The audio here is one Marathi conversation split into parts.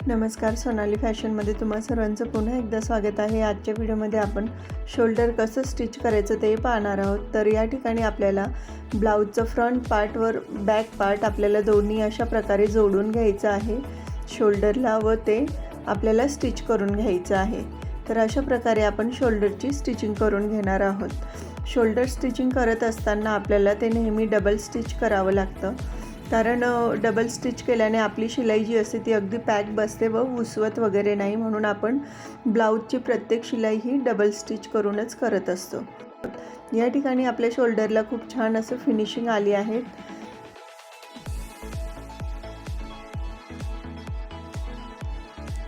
नमस्कार, सोनाली फॅशनमध्ये तुम्हा सर्वांचं पुन्हा एकदा स्वागत आहे। आजच्या व्हिडिओमध्ये आपण शोल्डर कसं स्टिच करायचं ते पाहणार आहोत। तर या ठिकाणी आपल्याला ब्लाऊजचं फ्रंट पार्ट वर बॅक पार्ट आपल्याला दोन्ही अशा प्रकारे जोडून घ्यायचं आहे शोल्डरला, व ते आपल्याला स्टिच करून घ्यायचं आहे। तर अशा प्रकारे आपण शोल्डरची स्टिचिंग करून घेणार आहोत। शोल्डर स्टिचिंग करत असताना आपल्याला ते नेहमी डबल स्टिच करावं लागतं, कारण डबल स्टिच केल्याने आपली शिलाई जी असते ती अगदी पॅक बसते व उसवत वगैरे नाही, म्हणून आपण ब्लाऊजची प्रत्येक शिलाई ही डबल स्टिच करूनच करत असतो। या ठिकाणी आपल्या शोल्डरला खूप छान असं फिनिशिंग आली आहे।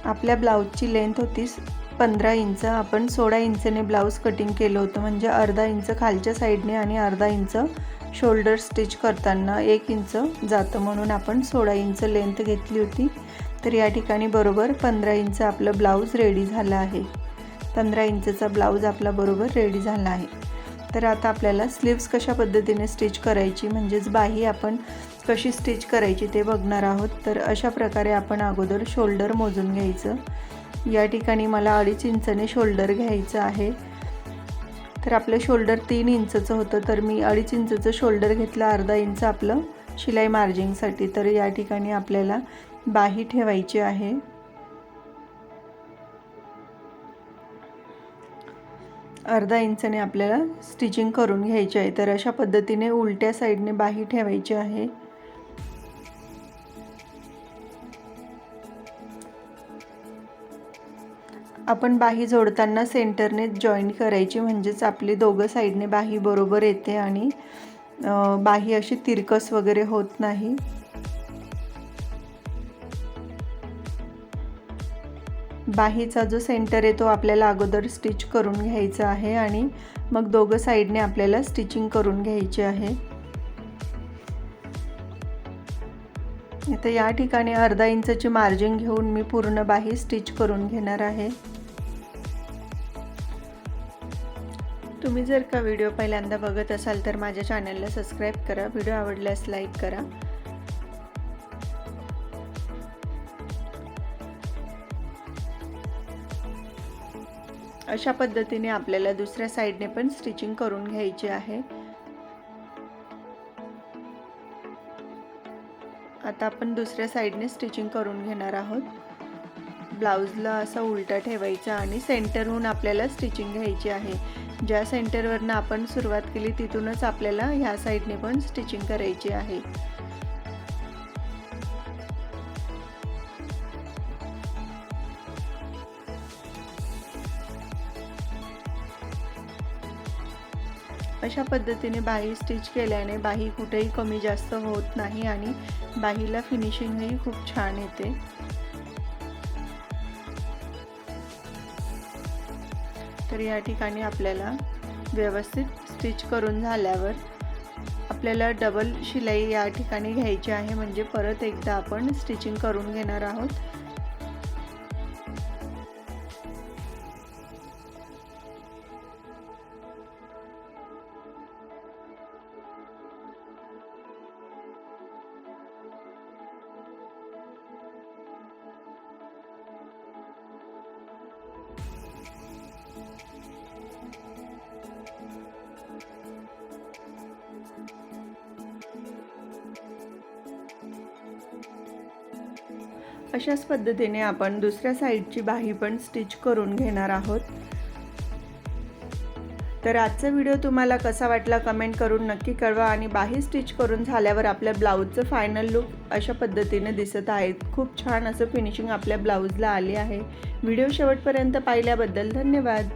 आपल्या ब्लाऊजची लेंथ होती 15 इंच, आपण 16 इंचने ब्लाऊज कटिंग केलं होतं, म्हणजे अर्धा इंच खालच्या साईडने आणि अर्धा इंच शोल्डर स्टिच करताना 1 इंच जातं, म्हणून आपण 16 इंच लेंथ घेतली होती। तर या ठिकाणी बरोबर 15 इंच आपलं ब्लाऊज रेडी झालं आहे। 15 इंचचा ब्लाऊज आपला बरोबर रेडी झाला आहे। तर आता आपल्याला स्लीव्स कशा पद्धतीने स्टिच करायची, म्हणजेच बाही आपण कशी स्टिच करायची ते बघणार आहोत। तर अशा प्रकारे आपण अगोदर शोल्डर मोजून घ्यायचं। या ठिकाणी मला 2.5 इंचने शोल्डर घ्यायचं आहे। तर आपलं शोल्डर 3 इंचचं होतं, तर मी 2.5 इंचचं शोल्डर घेतलं, अर्धा इंच आपलं शिलाई मार्जिंगसाठी। तर या ठिकाणी आपल्याला बाही ठेवायची आहे। अर्धा इंचने आपल्याला स्टिचिंग करून घ्यायची आहे। तर अशा पद्धतीने उलट्या साईडने बाही ठेवायची आहे। आपण बाही जोडताना सेंटरने जॉईन करायची, म्हणजेच आपली दोघं साईडने बाही बरोबर येते आणि बाही अशी तिरकस वगैरे होत नाही। बाहीचा जो सेंटर आहे तो आपल्याला अगोदर स्टिच करून घ्यायचा आहे आणि मग दोघं साईडने आपल्याला स्टिचिंग करून घ्यायची आहे। इथे या ठिकाणी अर्धा इंचची मार्जिन घेऊन मी पूर्ण बाही स्टिच करून घेणार आहे। तुम्ही जर का व्हिडिओ पहिल्यांदा बघत असाल तर माझ्या चॅनलला सबस्क्राइब करा, व्हिडिओ आवडल्यास लाईक करा। अशा पद्धतीने आपल्याला दुसऱ्या साईडने पण स्टिचिंग करून घ्यायची आहे। आता आपण दुसऱ्या साईडने स्टिचिंग करून घेणार आहोत। ब्लाऊजला असा उलटा ठेवायचा आणि सेंटरहून आपल्याला स्टिचिंग घ्यायची आहे। ज्या सेंटरवरनं आपण सुरुवात केली तिथूनच आपल्याला ह्या साईडने पण स्टिचिंग करायची आहे। अशा पद्धतीने बाही स्टिच केल्याने बाही कुठेही कमी जास्त होत नाही आणि बाहीला फिनिशिंगही खूप छान येते। तर या ठिकाणी आपल्याला व्यवस्थित स्टिच करून झाल्यावर आपल्याला डबल शिलाई या ठिकाणी घ्यायची आहे, म्हणजे परत एकदा आपण स्टिचिंग करून घेणार आहोत। अशाच पद्धतीने आपण दुसऱ्या साईडची बाही पण स्टिच करून घेणार आहोत। तर आजचा व्हिडिओ तुम्हाला कसा वाटला कमेंट करून नक्की कळवा आणि बाही स्टिच करून झाल्यावर आपल्या ब्लाऊजचं फायनल लुक अशा पद्धतीने दिसत आहे। खूप छान असं फिनिशिंग आपल्या ब्लाऊजला आले आहे। व्हिडिओ शेवटपर्यंत पाहिल्याबद्दल धन्यवाद।